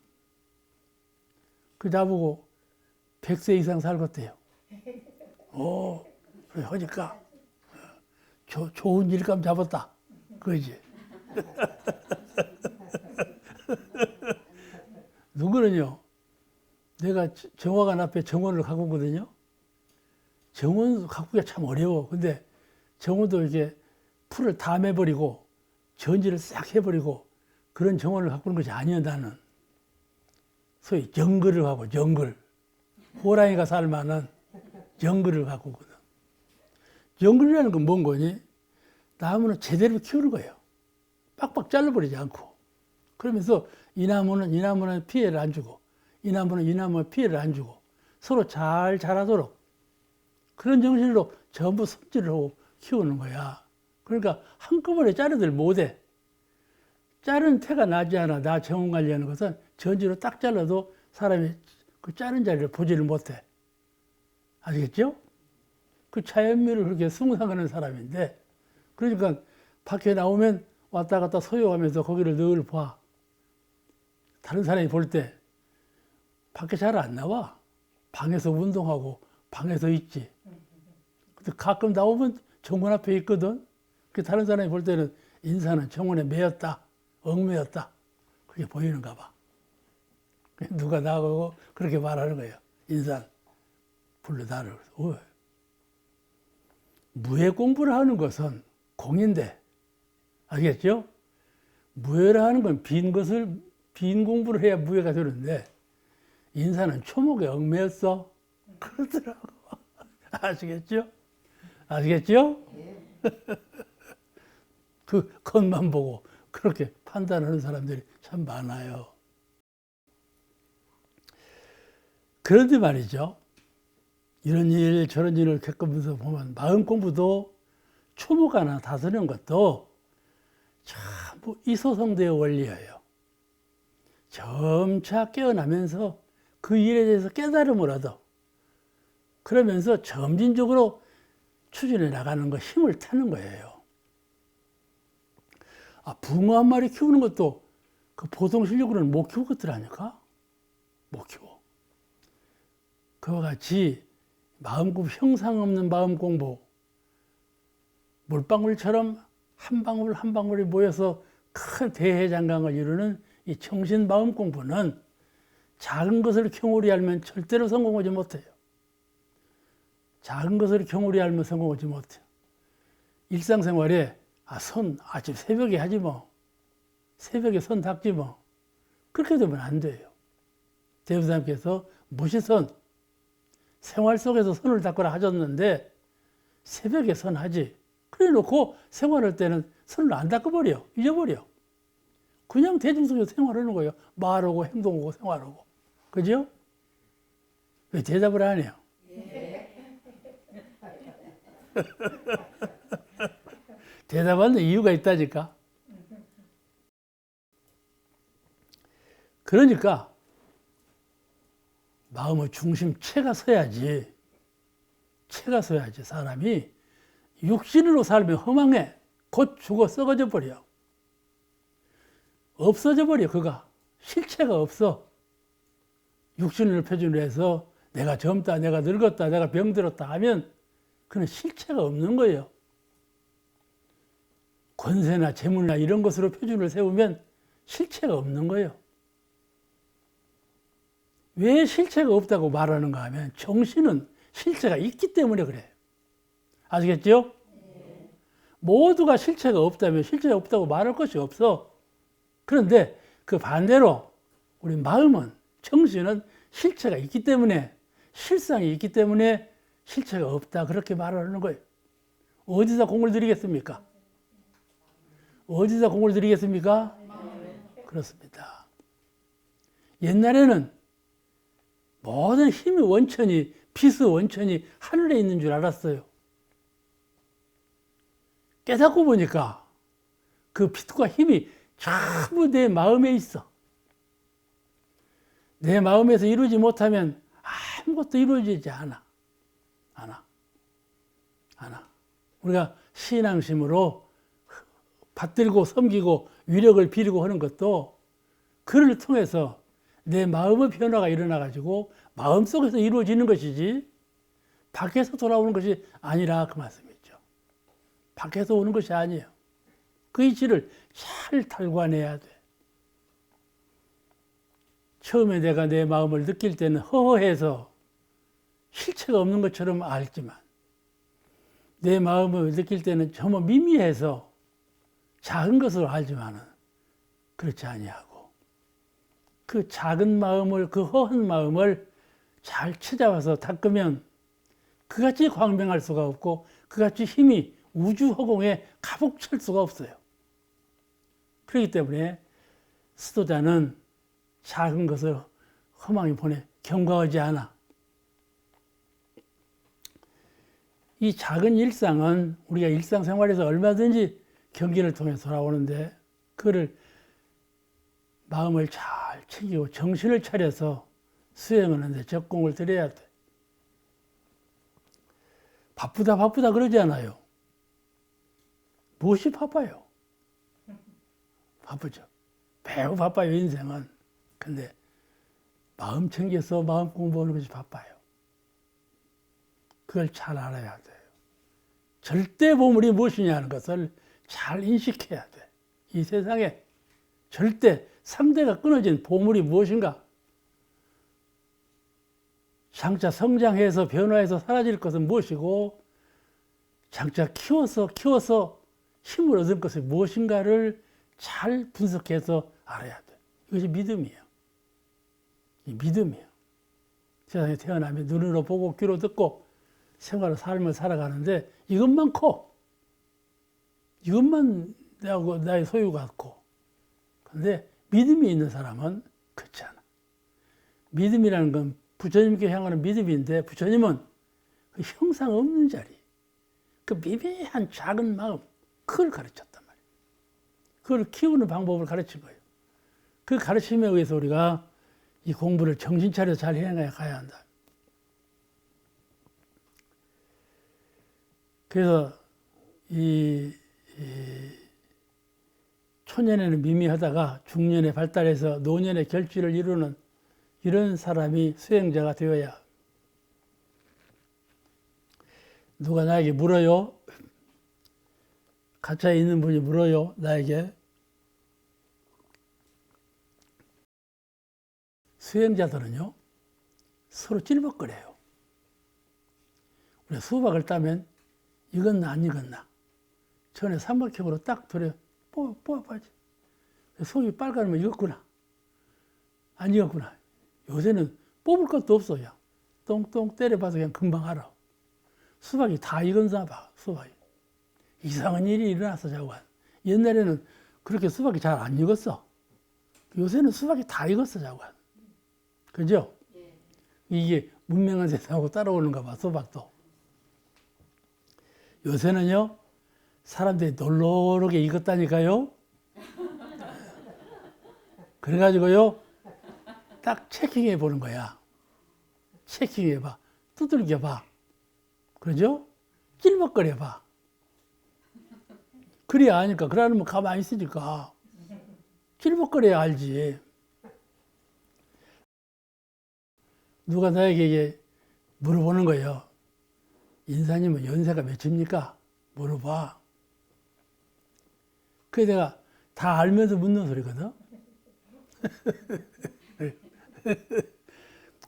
그 나보고 100세 이상 살겠대요. 그래 하니까 좋은 일감 잡았다. 그거지. 누구는요, 내가 정화관 앞에 정원을 가꾸거든요. 정원 가꾸기가 참 어려워. 근데 정원도 이렇게 풀을 다 매버리고 전지를 싹 해버리고 그런 정원을 가꾸는 것이 아니야, 나는. 소위 정글을 하고, 정글. 호랑이가 살 만한 정글을 가꾸거든. 정글이라는 건 뭔 거니? 나무는 제대로 키우는 거예요. 빡빡 잘라버리지 않고. 그러면서 이 나무는 피해를 안 주고, 이 나무는 피해를 안 주고, 서로 잘 자라도록 그런 정신으로 전부 섭질을 하고 키우는 거야. 그러니까 한꺼번에 자르들 못해. 자른 태가 나지 않아. 나 정원 관리하는 것은 전지로 딱 잘라도 사람이 그 자른 자리를 보지를 못해. 아시겠죠? 그 자연미를 그렇게 숭상하는 사람인데, 그러니까 밖에 나오면 왔다 갔다 소요하면서 거기를 늘 봐. 다른 사람이 볼 때 밖에 잘 안 나와. 방에서 운동하고 방에서 있지. 근데 가끔 나오면 정원 앞에 있거든. 그 다른 사람이 볼 때는 인사는 정원에 매였다, 얽매였다. 그게 보이는가 봐. 누가 나가고 그렇게 말하는 거예요. 인사 불러다를. 무예 공부를 하는 것은 공인데, 알겠죠? 무예를 하는 건 빈 공부를 해야 무예가 되는데, 인사는 초목에 얽매였어. 그러더라고. 아시겠죠? 아시겠죠? 그 겉만 보고 그렇게 판단하는 사람들이 참 많아요. 그런데 말이죠. 이런 일 저런 일을 겪으면서 보면 마음 공부도 초목 하나 다스리는 것도 전부 이소성대의 원리예요. 점차 깨어나면서 그 일에 대해서 깨달음을 얻어. 그러면서 점진적으로 추진해 나가는 거, 힘을 타는 거예요. 붕어 한 마리 키우는 것도 그 보통 실력으로는 못 키울 것들 아닙니까? 못 키워. 그와 같이 마음 공부, 형상 없는 마음 공부, 물방울처럼 한 방울 한 방울이 모여서 큰 대해장강을 이루는 이 정신 마음 공부는 작은 것을 경홀히 알면 절대로 성공하지 못해요. 작은 것을 경홀히 알면 성공하지 못해요. 일상생활에 선 아침 새벽에 하지 뭐. 새벽에 선 닦지 뭐. 그렇게 되면 안 돼요. 대부사님께서 무시선, 생활 속에서 선을 닦으라 하셨는데 새벽에 선 하지. 그래 놓고 생활할 때는 선을 안 닦아버려. 잊어버려. 그냥 대중 속에서 생활하는 거예요. 말하고 행동하고 생활하고. 그죠? 왜 대답을 안 해요? 대답하는 이유가 있다니까. 그러니까 마음의 중심체가 서야지. 체가 서야지 사람이 육신으로 살면 허망해. 곧 죽어 썩어져 버려. 없어져 버려. 그가 실체가 없어. 육신을 표준으로 해서 내가 젊다, 내가 늙었다, 내가 병들었다 하면 그는 실체가 없는 거예요. 권세나 재물이나 이런 것으로 표준을 세우면 실체가 없는 거예요. 왜 실체가 없다고 말하는가 하면 정신은 실체가 있기 때문에 그래요. 아시겠죠? 네. 모두가 실체가 없다면 실체가 없다고 말할 것이 없어. 그런데 그 반대로 우리 마음은, 정신은 실체가 있기 때문에, 실상이 있기 때문에 실체가 없다 그렇게 말하는 거예요. 어디서 공을 들이겠습니까? 어디서 공을 들이겠습니까? 그렇습니다. 옛날에는 모든 힘의 원천이, 빛의 원천이 하늘에 있는 줄 알았어요. 깨닫고 보니까 그 빛과 힘이 전부 내 마음에 있어. 내 마음에서 이루지 못하면 아무것도 이루어지지 않아. 우리가 신앙심으로 받들고 섬기고 위력을 비리고 하는 것도 그를 통해서 내 마음의 변화가 일어나가지고 마음속에서 이루어지는 것이지 밖에서 돌아오는 것이 아니라 그 말씀이죠. 밖에서 오는 것이 아니에요. 그 이치를 잘 달관해야 돼. 처음에 내가 내 마음을 느낄 때는 허허해서 실체가 없는 것처럼 알지만 내 마음을 느낄 때는 정말 미미해서 작은 것으로 알지만은 그렇지 아니하고 그 작은 마음을, 그 허한 마음을 잘 찾아와서 닦으면 그같이 광명할 수가 없고 그같이 힘이 우주 허공에 가복찰 수가 없어요. 그렇기 때문에 수도자는 작은 것을 허망히 보내 경과하지 않아. 이 작은 일상은 우리가 일상생활에서 얼마든지 경기를 통해 돌아오는데 그를 마음을 잘 챙기고 정신을 차려서 수행하는데 적공을 들여야 돼. 바쁘다 그러지 않아요. 무엇이 바빠요? 바쁘죠. 매우 바빠요, 인생은. 근데 마음 챙겨서 마음 공부하는 것이 바빠요. 그걸 잘 알아야 돼요. 절대 보물이 무엇이냐는 것을 잘 인식해야 돼. 이 세상에 절대 상대가 끊어진 보물이 무엇인가? 장차 성장해서 변화해서 사라질 것은 무엇이고 장차 키워서 힘을 얻을 것이 무엇인가를 잘 분석해서 알아야 돼. 이것이 믿음이에요. 이 믿음이에요. 세상에 태어나면 눈으로 보고 귀로 듣고 생활을 삶을 살아가는데 이것만 커. 이것만 나의 소유가 같고. 그런데 믿음이 있는 사람은 그렇지 않아. 믿음이라는 건 부처님께 향하는 믿음인데 부처님은 그 형상 없는 자리, 그 미미한 작은 마음, 그걸 가르쳤단 말이에요. 그걸 키우는 방법을 가르친 거예요. 그 가르침에 의해서 우리가 이 공부를 정신 차려 잘 해나가야 한다. 그래서 이 초년에는 미미하다가 중년에 발달해서 노년의 결실을 이루는 이런 사람이 수행자가 되어야. 누가 나에게 물어요? 가까이 있는 분이 물어요, 나에게. 수행자들은요, 서로 찔벅거려요. 우리가 수박을 따면 익었나 안 익었나. 전에 삼각형으로 딱 들여 뽑아봐야지. 속이 빨간면 익었구나. 안 익었구나. 요새는 뽑을 것도 없어. 그냥 똥똥 때려봐서 그냥 금방 알아. 수박이 다 익었나 봐, 수박이. 이상한 일이 일어났어, 자관. 옛날에는 그렇게 수박이 잘 안 익었어. 요새는 수박이 다 익었어, 자관. 그죠? 이게 문명한 세상하고 따라오는가 봐, 수박도. 요새는요, 사람들이 놀러오게 익었다니까요. 그래가지고요, 딱 체킹해 보는 거야. 체킹해 봐. 두들겨 봐. 그러죠? 찔벅거려 봐. 그래야 아니까. 그러면 가만히 있으니까. 찔벅거려야 알지. 누가 나에게 물어보는 거예요. 인사님은 연세가 몇입니까? 물어봐. 그게 내가 다 알면서 묻는 소리거든.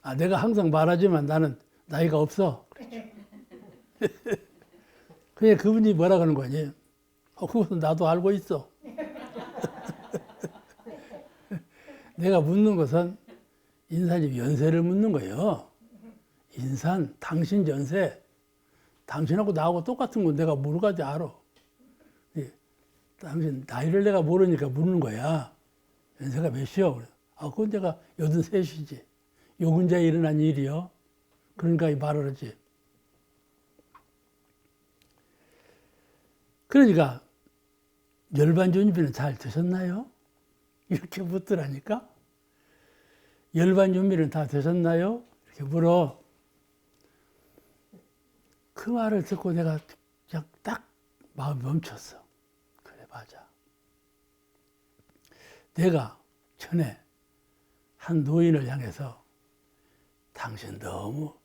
아, 내가 항상 말하지만 나는 나이가 없어. 그냥 그분이 뭐라 그러는 거니? 그것은 나도 알고 있어. 내가 묻는 것은 인사님 연세를 묻는 거예요. 인산, 당신 연세. 당신하고 나하고 똑같은 건 내가 모르가지 알아. 당신 나이를 내가 모르니까 묻는 거야. 연세가 몇이요? 아, 그건 내가 83이지. 요 근자에 일어난 일이요. 그러니까 이 말을 하지. 그러니까 열반준비는 잘 드셨나요? 이렇게 묻더라니까. 열반준비는 다 되셨나요? 이렇게 물어. 그 말을 듣고 내가 그냥 딱 마음이 멈췄어. 그래, 맞아. 내가 전에 한 노인을 향해서 당신 너무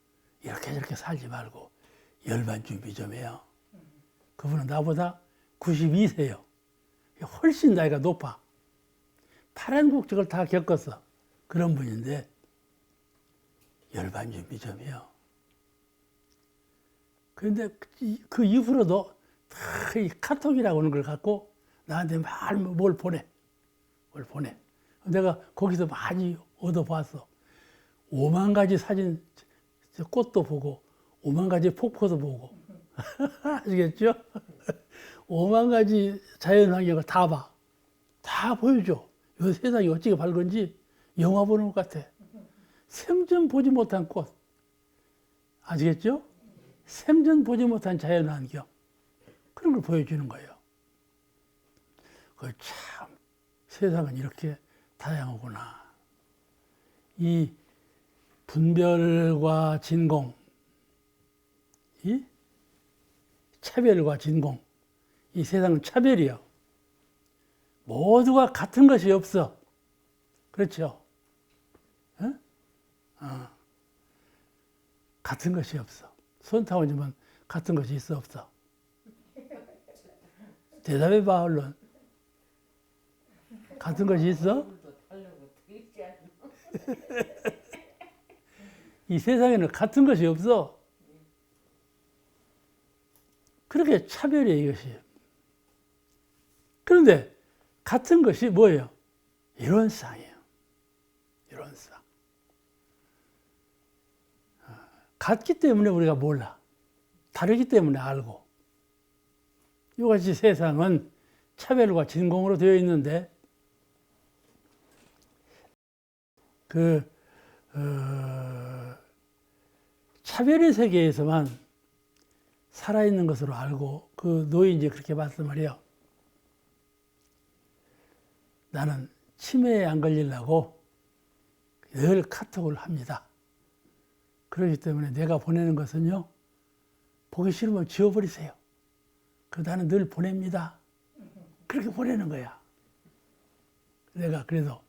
이렇게 저렇게 살지 말고 열반 준비 좀 해요. 그분은 나보다 92세요. 훨씬 나이가 높아. 파란 국적을 다 겪었어. 그런 분인데 열반 준비 좀 해요. 그런데 그 이후로도 이 카톡이라고 하는 걸 갖고 나한테 뭘 보내. 뭘 보내. 내가 거기서 많이 얻어봤어. 5만 가지 사진, 꽃도 보고, 5만 가지 폭포도 보고. 아시겠죠? 5만 가지 자연환경을 다 봐. 다 보여줘. 이 세상이 어찌게 밝은지 영화 보는 것 같아. 생전 보지 못한 꽃. 아시겠죠? 생전 보지 못한 자연환경. 그런 걸 보여주는 거예요. 참, 세상은 이렇게 다양하구나. 이 분별과 진공, 이 차별과 진공, 이 세상은 차별이요. 모두가 같은 것이 없어. 그렇죠? 같은 것이 없어. 손 타고지면 같은 것이 있어 없어? 대답해봐, 얼른. 같은 것이 있어? 이 세상에는 같은 것이 없어. 그렇게 차별이에요, 이것이. 그런데 같은 것이 뭐예요? 이론상이에요. 이론상. 같기 때문에 우리가 몰라. 다르기 때문에 알고. 이같이 세상은 차별과 진공으로 되어 있는데 차별의 세계에서만 살아있는 것으로 알고 그 노인이 그렇게 말씀을 해요. 나는 치매에 안 걸리려고 늘 카톡을 합니다. 그렇기 때문에 내가 보내는 것은요, 보기 싫으면 지워버리세요. 나는 늘 보냅니다. 그렇게 보내는 거야. 내가 그래도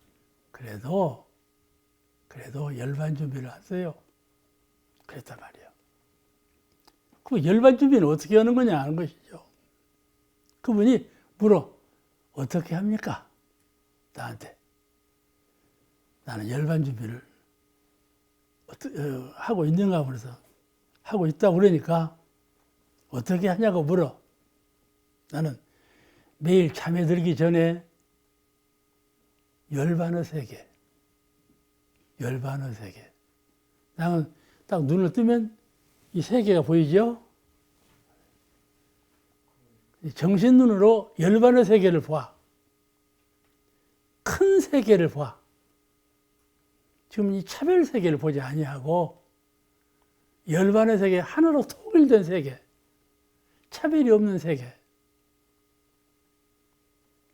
열반 준비를 하세요. 그랬단 말이에요. 그 열반 준비는 어떻게 하는 거냐 하는 것이죠. 그분이 물어. 어떻게 합니까? 나한테. 나는 열반 준비를 하고 있는가 그래서 하고 있다고 그러니까 어떻게 하냐고 물어. 나는 매일 잠에 들기 전에 열반어 3개. 열반어 3개. 나는 딱 눈을 뜨면 이 3개가 보이죠? 정신 눈으로 열반어 3개를 봐. 큰 3개를 봐. 지금 이 차별 3개를 보지 아니하고 열반어 3개, 하나로 통일된 3개. 차별이 없는 3개.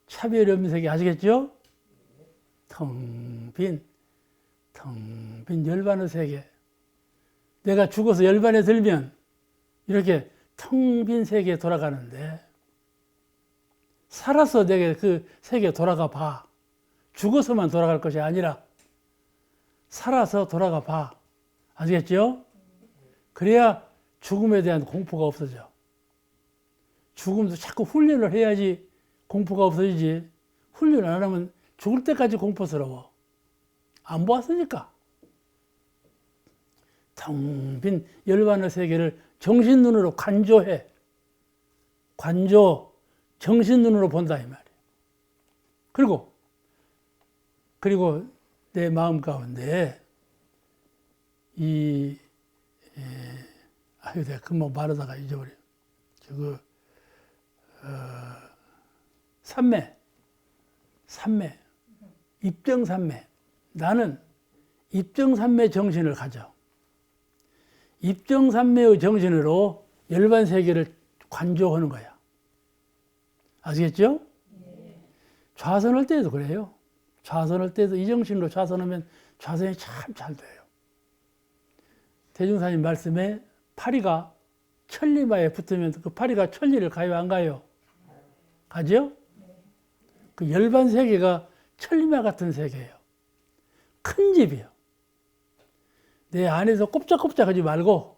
차별이 없는 3개 아시겠죠? 텅 빈 열반어 3개. 내가 죽어서 열반에 들면 이렇게 텅 빈 세계에 돌아가는데 살아서 내게 그 세계에 돌아가 봐. 죽어서만 돌아갈 것이 아니라 살아서 돌아가 봐. 아시겠죠? 그래야 죽음에 대한 공포가 없어져. 죽음도 자꾸 훈련을 해야지 공포가 없어지지. 훈련 안 하면 죽을 때까지 공포스러워. 안 보았으니까. 텅 빈 열반어 3개를 정신 눈으로 관조해. 정신 눈으로 본다 이 말이에요. 그리고 내 마음 가운데 내가 금방 말하다가 잊어버려. 삼매, 입정삼매. 나는 입정삼매 정신을 가져. 입정삼매의 정신으로 열반 3개를 관조하는 거야. 아시겠죠? 좌선할 때도 그래요. 좌선할 때도 이 정신으로 좌선하면 좌선이 참 잘 돼요. 대중사님 말씀에 파리가 천리마에 붙으면 그 파리가 천리를 가요, 안 가요? 가죠? 그 열반 3개가 천리마 같은 세계예요. 큰 집이에요. 내 안에서 꼼짝꼼짝 하지 말고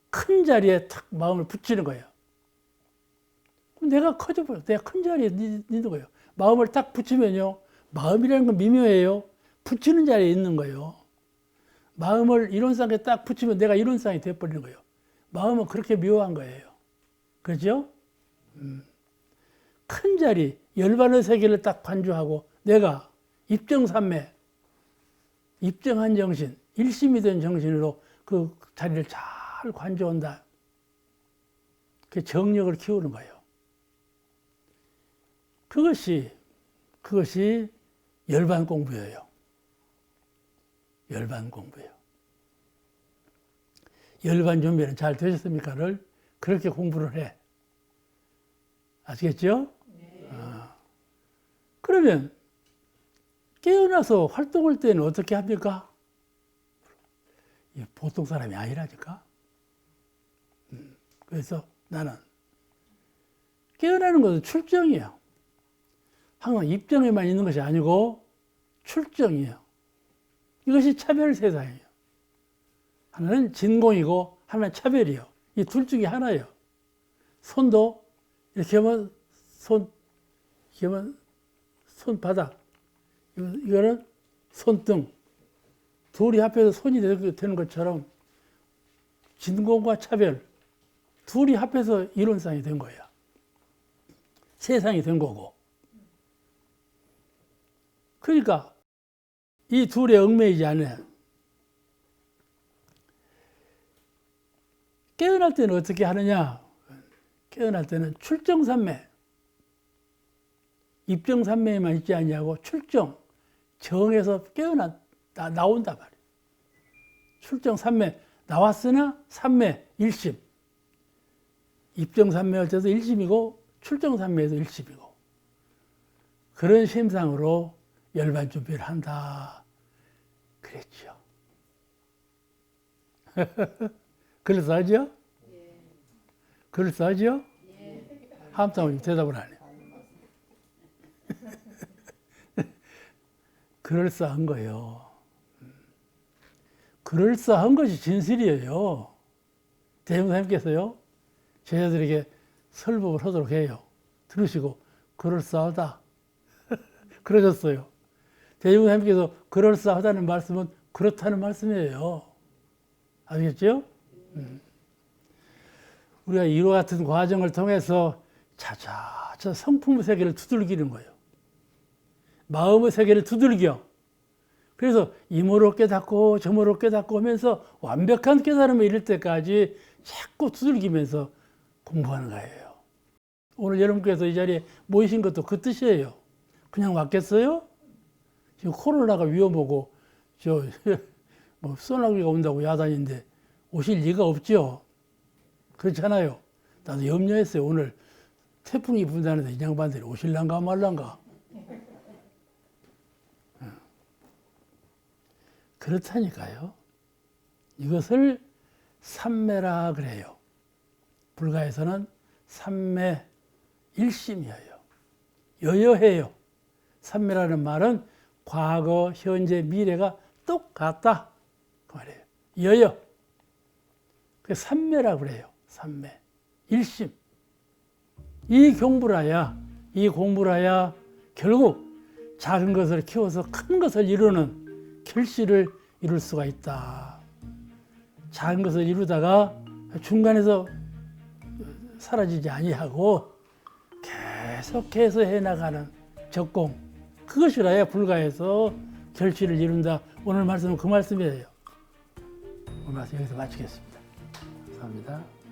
큰 자리에 탁 마음을 붙이는 거예요. 그럼 내가 커져버려. 내가 큰 자리에 있는 거예요. 마음을 딱 붙이면요. 마음이라는 건 미묘해요. 붙이는 자리에 있는 거예요. 마음을 이론상에 딱 붙이면 내가 이론상이 돼버리는 거예요. 마음은 그렇게 묘한 거예요. 그렇죠? 큰 자리, 열반어 3개를 딱 관조하고 내가 입정삼매, 입정한 정신, 일심이 된 정신으로 그 자리를 잘 관조한다. 그 정력을 키우는 거예요. 그것이 열반 공부예요. 열반 공부예요. 열반 준비는 잘 되셨습니까?를 그렇게 공부를 해. 아시겠죠? 네. 그러면 깨어나서 활동할 때는 어떻게 합니까? 보통 사람이 아니라니까. 그래서 나는 깨어나는 것은 출정이에요. 항상 입정에만 있는 것이 아니고 출정이에요. 이것이 차별 세상이에요. 하나는 진공이고 하나는 차별이요. 이 둘 중에 하나예요. 손도 이렇게 하면 이렇게 하면 손바닥, 이거는 손등. 둘이 합해서 손이 되는 것처럼 진공과 차별, 둘이 합해서 이론상이 된 거예요. 세상이 된 거고. 그러니까 이 둘에 얽매이지 않아요. 깨어날 때는 어떻게 하느냐? 깨어날 때는 출정삼매, 입정삼매에만 있지 아니하고 출정, 정에서 나온단 말이에요. 출정삼매, 나왔으나 삼매, 일심. 입정삼매할 때도 일심이고 출정삼매에도 일심이고. 그런 심상으로 열반 준비를 한다. 그랬죠. 그럴싸하죠? 예. 그럴싸하죠? 예. 함담은 대답을 안 해요. 그럴싸한 거예요. 그럴싸한 것이 진실이에요. 대형사님께서요, 제자들에게 설법을 하도록 해요. 들으시고, 그럴싸하다. 그러셨어요. 대형사님께서 그럴싸하다는 말씀은 그렇다는 말씀이에요. 아시겠죠? 우리가 이와 같은 과정을 통해서 차차차 성품의 세계를 두들기는 거예요. 마음의 세계를 두들겨. 그래서 이모로 깨닫고 저모로 깨닫고 하면서 완벽한 깨달음에 이를 때까지 자꾸 두들기면서 공부하는 거예요. 오늘 여러분께서 이 자리에 모이신 것도 그 뜻이에요. 그냥 왔겠어요? 지금 코로나가 위험하고 뭐 소나기가 온다고 야단인데 오실 리가 없죠. 그렇잖아요. 나도 염려했어요. 오늘 태풍이 분다는데 이 양반들이 오실란가 말란가. 그렇다니까요. 이것을 삼매라 그래요. 불가에서는 삼매 일심이에요. 여여해요. 삼매라는 말은 과거, 현재, 미래가 똑같다. 그 말이에요. 여여. 그 삼매라 그래요. 삼매. 일심. 이 공부라야 결국 작은 것을 키워서 큰 것을 이루는 결실을 이룰 수가 있다. 작은 것을 이루다가 중간에서 사라지지 아니하고 계속해서 해나가는 적공. 그것이라야 불가에서 결실을 이룬다. 오늘 말씀은 그 말씀이에요. 오늘 말씀 여기서 마치겠습니다. 감사합니다.